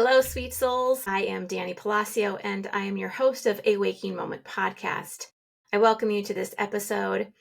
Hello, sweet souls. I am Dani Palacio, and I am your host of Awaking Moment podcast. I welcome you to this episode,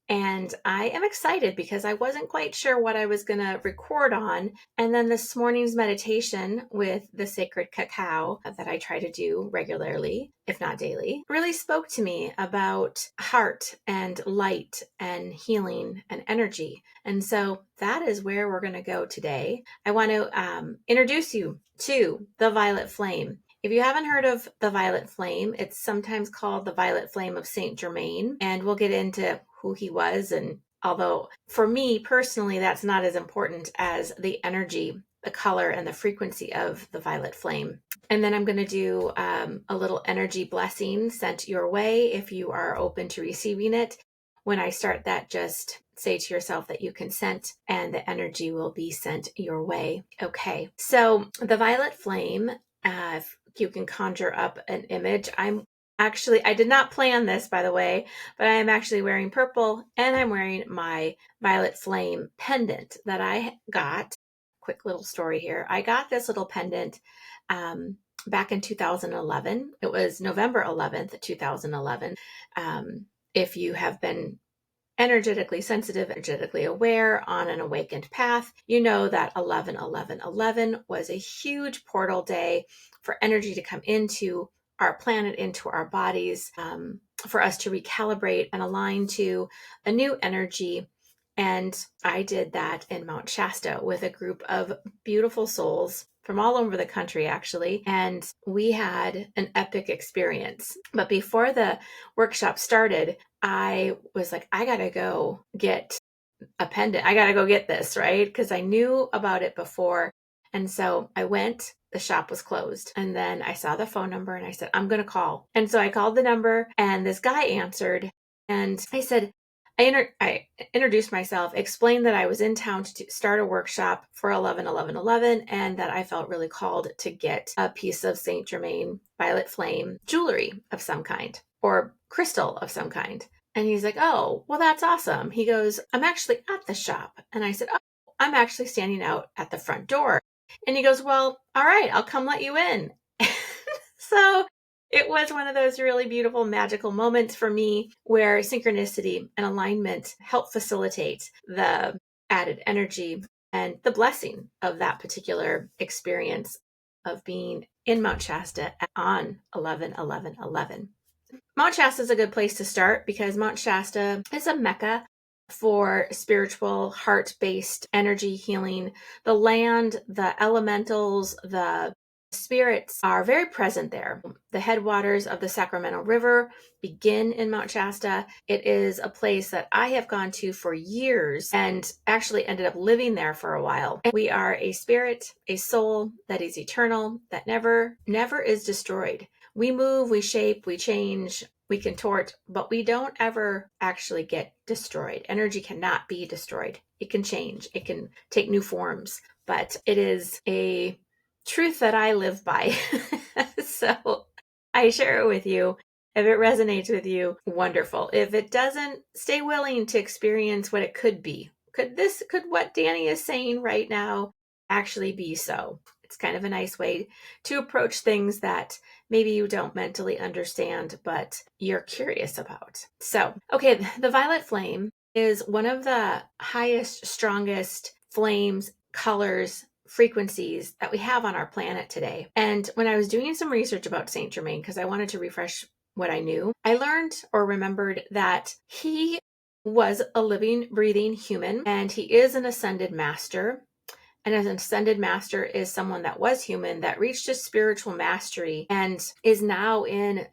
and I am excited because I wasn't quite sure what I was going to record on. And then this morning's meditation with the sacred cacao that I try to do regularly, if not daily, really spoke to me about heart and light and healing and energy. And so that is where we're going to go today. I want to introduce you to the violet flame. If you haven't heard of the violet flame, it's sometimes called the violet flame of Saint Germain, and we'll get into who he was. And although for me personally, that's not as important as the energy, the color, and the frequency of the violet flame. And then I'm going to do a little energy blessing sent your way if you are open to receiving it. When I start that, just say to yourself that you consent and the energy will be sent your way. Okay, so the violet flame, if you can conjure up an image. I did not plan this, by the way, but I am actually wearing purple and I'm wearing my violet flame pendant that I got. Quick little story here. I got this little pendant back in 2011. It was November 11th, 2011. If you have been energetically sensitive, energetically aware on an awakened path, you know that 11-11-11 was a huge portal day for energy to come into our planet, into our bodies, for us to recalibrate and align to a new energy. And I did that in Mount Shasta with a group of beautiful souls from all over the country, actually. And we had an epic experience. But before the workshop started, I was like, I got to go get a pendant. I got to go get this, right? Because I knew about it before. And so I went, the shop was closed. And then I saw the phone number and I said, I'm going to call. And so I called the number and this guy answered. And I said, I introduced myself, explained that I was in town to start a workshop for 11-11-11, and that I felt really called to get a piece of Saint Germain violet flame jewelry of some kind or crystal of some kind. And he's like, oh, well, that's awesome. He goes, I'm actually at the shop. And I said, oh, I'm actually standing out at the front door. And he goes, well, all right, I'll come let you in. So it was one of those really beautiful, magical moments for me where synchronicity and alignment help facilitate the added energy and the blessing of that particular experience of being in Mount Shasta on 11-11-11. Mount Shasta is a good place to start because Mount Shasta is a mecca for spiritual, heart-based energy healing. The land, the elementals, the spirits are very present there. The headwaters of the Sacramento River begin in Mount Shasta. It is a place that I have gone to for years and actually ended up living there for a while. We are a spirit, a soul that is eternal, that never is destroyed. We move, we shape, we change, we contort, but we don't ever actually get destroyed. Energy cannot be destroyed. It can change. It can take new forms, but it is a truth that I live by. So I share it with you. If it resonates with you, wonderful. If it doesn't, stay willing to experience what it could be. Could what Dani is saying right now actually be so? It's kind of a nice way to approach things that maybe you don't mentally understand, but you're curious about. So, okay, the violet flame is one of the highest, strongest flames, colors, frequencies that we have on our planet today. And when I was doing some research about Saint Germain, because I wanted to refresh what I knew, I learned or remembered that he was a living, breathing human, and he is an ascended master. And an ascended master is someone that was human, that reached a spiritual mastery and is now in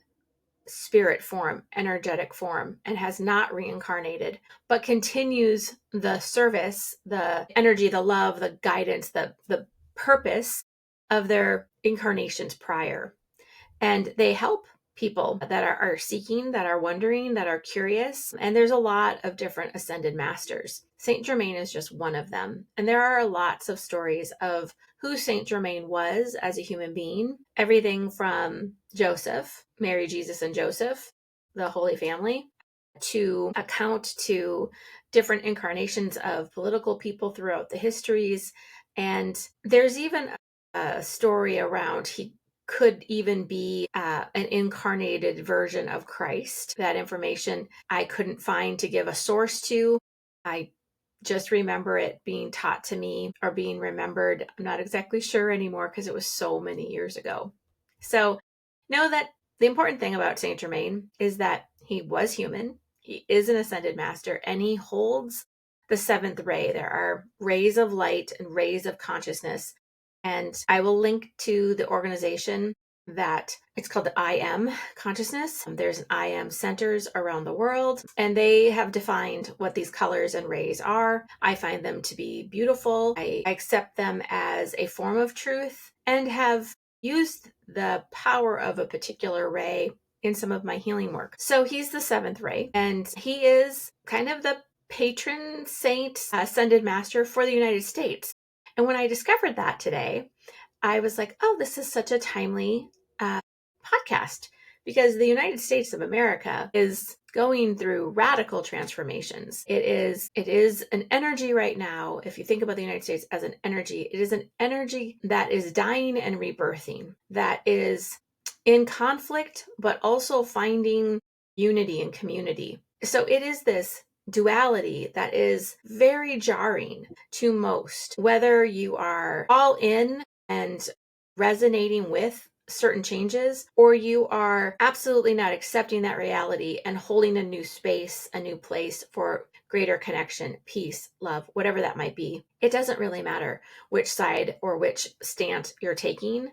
spirit form, energetic form, and has not reincarnated, but continues the service, the energy, the love, the guidance, the purpose of their incarnations prior. And they help people that are seeking, that are wondering, that are curious. And there's a lot of different ascended masters. Saint Germain is just one of them. And there are lots of stories of who Saint Germain was as a human being. Everything from Joseph, Mary, Jesus, and Joseph, the Holy Family, to account to different incarnations of political people throughout the histories. And there's even a story around he could even be an incarnated version of Christ. That information I couldn't find to give a source to. I just remember it being taught to me or being remembered. I'm not exactly sure anymore because it was so many years ago. So know that the important thing about Saint Germain is that he was human. He is an ascended master, and he holds the seventh ray. There are rays of light and rays of consciousness. And I will link to the organization that it's called the I Am consciousness. There's an I Am centers around the world, and they have defined what these colors and rays are. I find them to be beautiful. I accept them as a form of truth and have used the power of a particular ray in some of my healing work. So he's the seventh ray, and he is kind of the patron saint, ascended master for the United States. And when I discovered that today, I was like, oh, this is such a timely podcast, because the United States of America is going through radical transformations. It is an energy right now. If you think about the United States as an energy, it is an energy that is dying and rebirthing, that is in conflict, but also finding unity and community. So it is this duality that is very jarring to most, whether you are all in and resonating with certain changes, or you are absolutely not accepting that reality and holding a new space, a new place for greater connection, peace, love, whatever that might be. It doesn't really matter which side or which stance you're taking.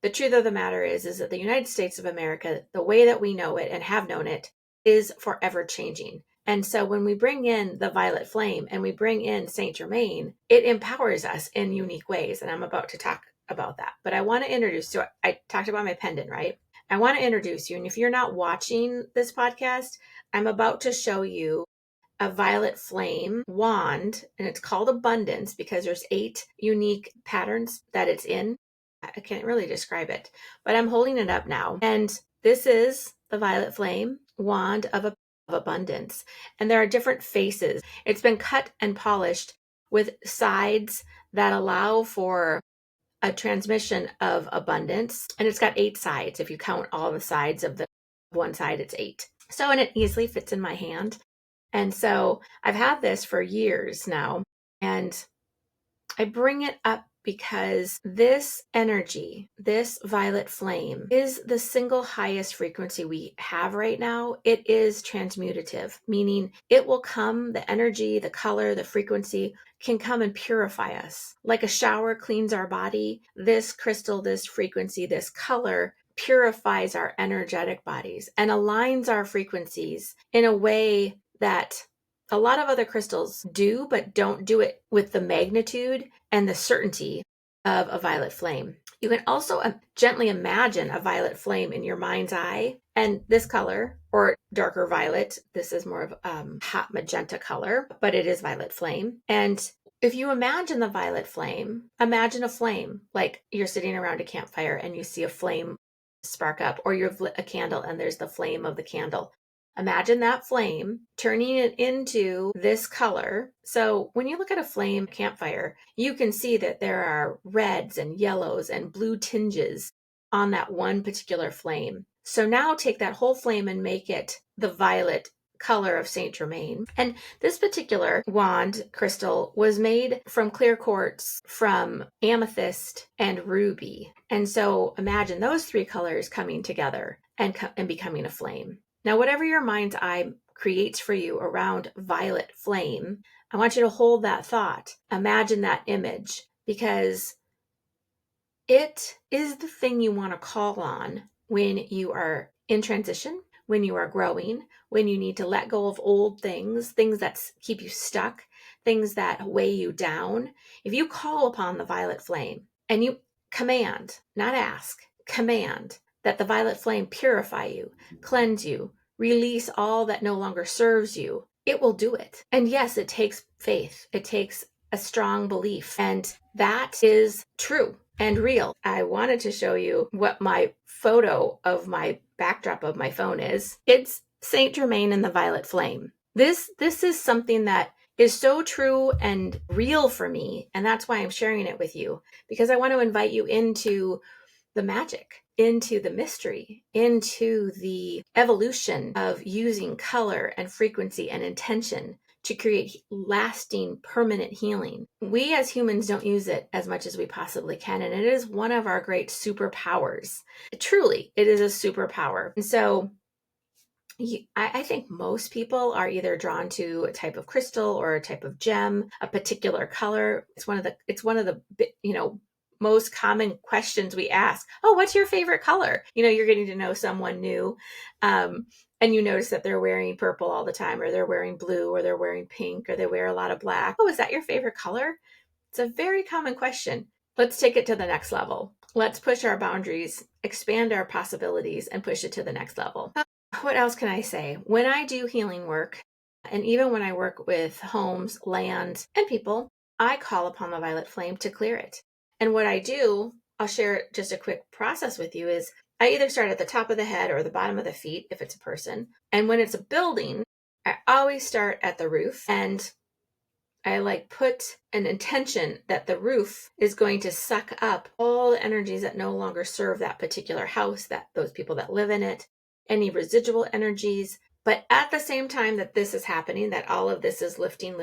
The truth of the matter is that the United States of America, the way that we know it and have known it, is forever changing. And so when we bring in the violet flame and we bring in Saint Germain, it empowers us in unique ways. And I'm about to talk about that. But I want to introduce, so I talked about my pendant, right? I want to introduce you. And if you're not watching this podcast, I'm about to show you a violet flame wand, and it's called Abundance because there's 8 unique patterns that it's in. I can't really describe it, but I'm holding it up now. And this is the violet flame wand of abundance. And there are different faces. It's been cut and polished with sides that allow for a transmission of abundance. And it's got 8 sides. If you count all the sides of the one side, it's 8. So, and it easily fits in my hand. And so I've had this for years now, and I bring it up because this energy, this violet flame, is the single highest frequency we have right now. It is transmutative, meaning it will come, the energy, the color, the frequency can come and purify us. Like a shower cleans our body, this crystal, this frequency, this color purifies our energetic bodies and aligns our frequencies in a way that a lot of other crystals do, but don't do it with the magnitude and the certainty of a violet flame. You can also gently imagine a violet flame in your mind's eye, and this color, or darker violet, this is more of hot magenta color, but it is violet flame. And if you imagine the violet flame, imagine a flame, like you're sitting around a campfire and you see a flame spark up, or you've lit a candle and there's the flame of the candle. Imagine that flame turning it into this color. So when you look at a flame campfire, you can see that there are reds and yellows and blue tinges on that one particular flame. So now take that whole flame and make it the violet color of Saint Germain. And this particular wand crystal was made from clear quartz, from amethyst and ruby. And so imagine those 3 colors coming together and becoming a flame. Now, whatever your mind's eye creates for you around violet flame, I want you to hold that thought. Imagine that image, because it is the thing you want to call on when you are in transition, when you are growing, when you need to let go of old things, things that keep you stuck, things that weigh you down. If you call upon the violet flame and you command, not ask, command that the violet flame purify you, cleanse you, release all that no longer serves you, it will do it. And yes, it takes faith. It takes a strong belief. And that is true and real. I wanted to show you what my photo of my backdrop of my phone is. It's Saint Germain and the violet flame. This is something that is so true and real for me. And that's why I'm sharing it with you, because I want to invite you into the magic, into the mystery, into the evolution of using color and frequency and intention to create lasting, permanent healing. We as humans don't use it as much as we possibly can. And it is one of our great superpowers. Truly, it is a superpower. And so I think most people are either drawn to a type of crystal or a type of gem, a particular color. It's one of the most common questions we ask. Oh, what's your favorite color? You're getting to know someone new. And you notice that they're wearing purple all the time, or they're wearing blue, or they're wearing pink, or they wear a lot of black. Oh, is that your favorite color? It's a very common question. Let's take it to the next level. Let's push our boundaries, expand our possibilities, and push it to the next level. What else can I say? When I do healing work, and even when I work with homes, land, and people, I call upon the violet flame to clear it. And what I do, I'll share just a quick process with you, is I either start at the top of the head or the bottom of the feet if it's a person. And when it's a building, I always start at the roof, and I put an intention that the roof is going to suck up all the energies that no longer serve that particular house, that those people that live in it, any residual energies. But at the same time that this is happening, that all of this is lifting,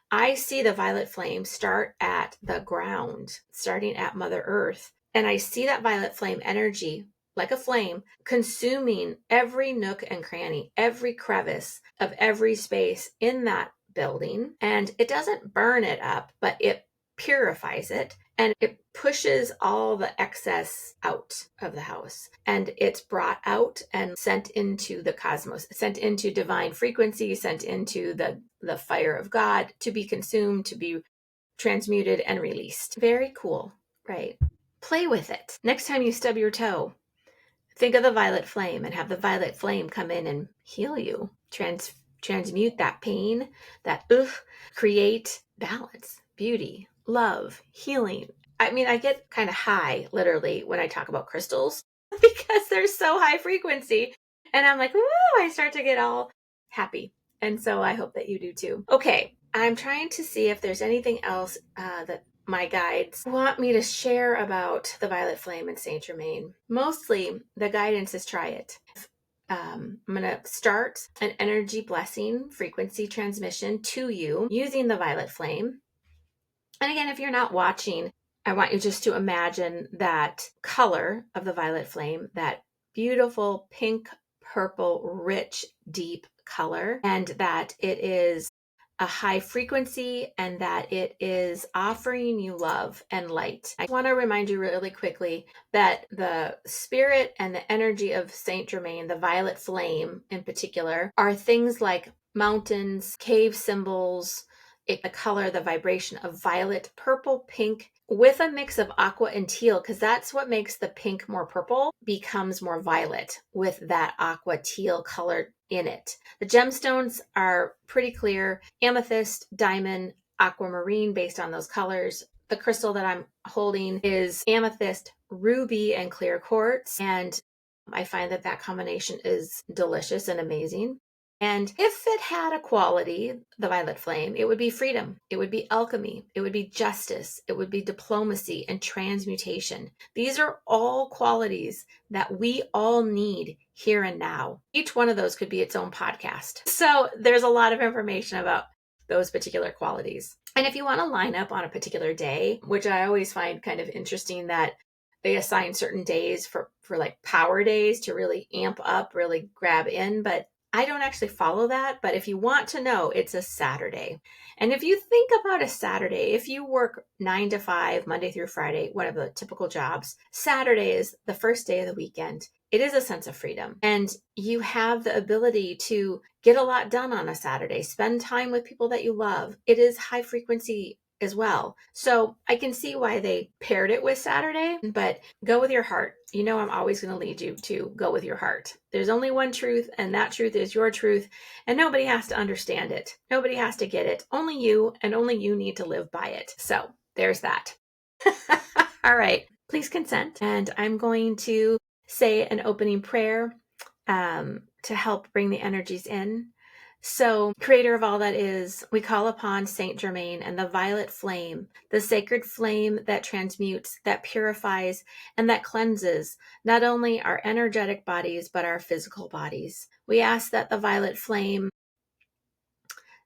I see the violet flame start at the ground, starting at Mother Earth. And I see that violet flame energy, like a flame, consuming every nook and cranny, every crevice of every space in that building. And it doesn't burn it up, but it purifies it, and it pushes all the excess out of the house, and it's brought out and sent into the cosmos, sent into divine frequency, sent into the fire of God to be consumed, to be transmuted and released. Very cool, right? Play with it. Next time you stub your toe, think of the violet flame and have the violet flame come in and heal you, transmute that pain, create balance, beauty, love, healing. I mean, I get kind of high, literally, when I talk about crystals because they're so high frequency. And I'm like, woo, I start to get all happy. And so I hope that you do too. Okay, I'm trying to see if there's anything else that my guides want me to share about the violet flame and Saint Germain. Mostly, the guidance is try it. I'm going to start an energy blessing frequency transmission to you using the violet flame. And again, if you're not watching, I want you just to imagine that color of the violet flame, that beautiful pink, purple, rich, deep color, and that it is a high frequency and that it is offering you love and light. I want to remind you really quickly that the spirit and the energy of Saint Germain, the violet flame in particular, are things like mountains, cave symbols, the color, the vibration of violet, purple, pink, with a mix of aqua and teal, because that's what makes the pink more purple, becomes more violet with that aqua teal color in it. The gemstones are pretty clear: amethyst, diamond, aquamarine, based on those colors. The crystal that I'm holding is amethyst, ruby, and clear quartz. And I find that combination is delicious and amazing. And if it had a quality, the violet flame, it would be freedom. It would be alchemy. It would be justice. It would be diplomacy and transmutation. These are all qualities that we all need here and now. Each one of those could be its own podcast. So there's a lot of information about those particular qualities. And if you want to line up on a particular day, which I always find kind of interesting that they assign certain days for like power days to really amp up, really grab in, but I don't actually follow that. But if you want to know, it's a Saturday. And if you think about a Saturday, if you work 9 to 5, Monday through Friday, one of the typical jobs, Saturday is the first day of the weekend. It is a sense of freedom. And you have the ability to get a lot done on a Saturday, spend time with people that you love. It is high frequency as well. So I can see why they paired it with Saturday, but go with your heart. You know, I'm always going to lead you to go with your heart. There's only one truth, and that truth is your truth, and nobody has to understand it. Nobody has to get it. Only you, and only you need to live by it. So there's that. All right, please consent. And I'm going to say an opening prayer to help bring the energies in. So, creator of all that is, we call upon Saint Germain and the violet flame, the sacred flame that transmutes, that purifies, and that cleanses not only our energetic bodies, but our physical bodies. We ask that the violet flame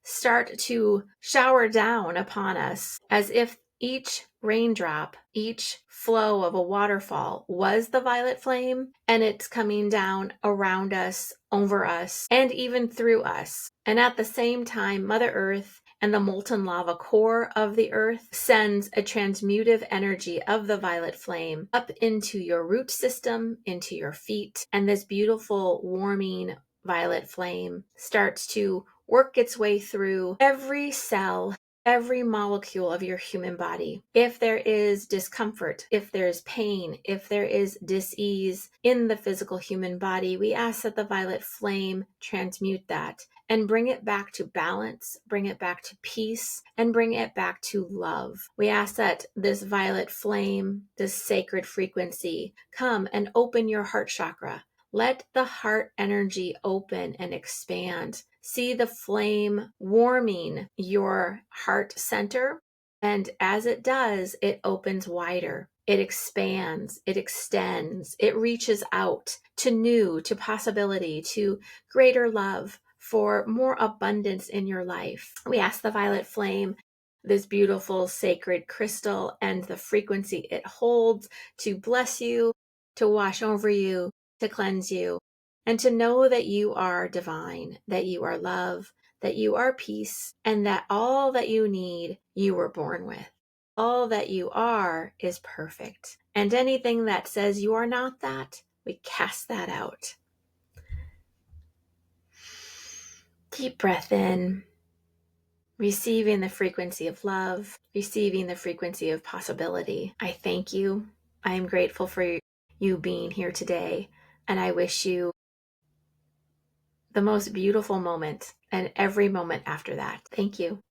start to shower down upon us as if each raindrop, each flow of a waterfall was the violet flame, and it's coming down around us, over us, and even through us. And at the same time, Mother Earth and the molten lava core of the earth sends a transmutive energy of the violet flame up into your root system, into your feet, and this beautiful warming violet flame starts to work its way through every cell, every molecule of your human body. If there is discomfort, if there's pain, if there is dis-ease in the physical human body, we ask that the violet flame transmute that and bring it back to balance, bring it back to peace, and bring it back to love. We ask that this violet flame, this sacred frequency, come and open your heart chakra. Let the heart energy open and expand. See the flame warming your heart center. And as it does, it opens wider. It expands, it extends, it reaches out to new, to possibility, to greater love, for more abundance in your life. We ask the violet flame, this beautiful sacred crystal and the frequency it holds, to bless you, to wash over you, to cleanse you, and to know that you are divine, that you are love, that you are peace, and that all that you need, you were born with. All that you are is perfect. And anything that says you are not that, we cast that out. Deep breath in, receiving the frequency of love, receiving the frequency of possibility. I thank you. I am grateful for you being here today, and I wish you the most beautiful moment and every moment after that. Thank you.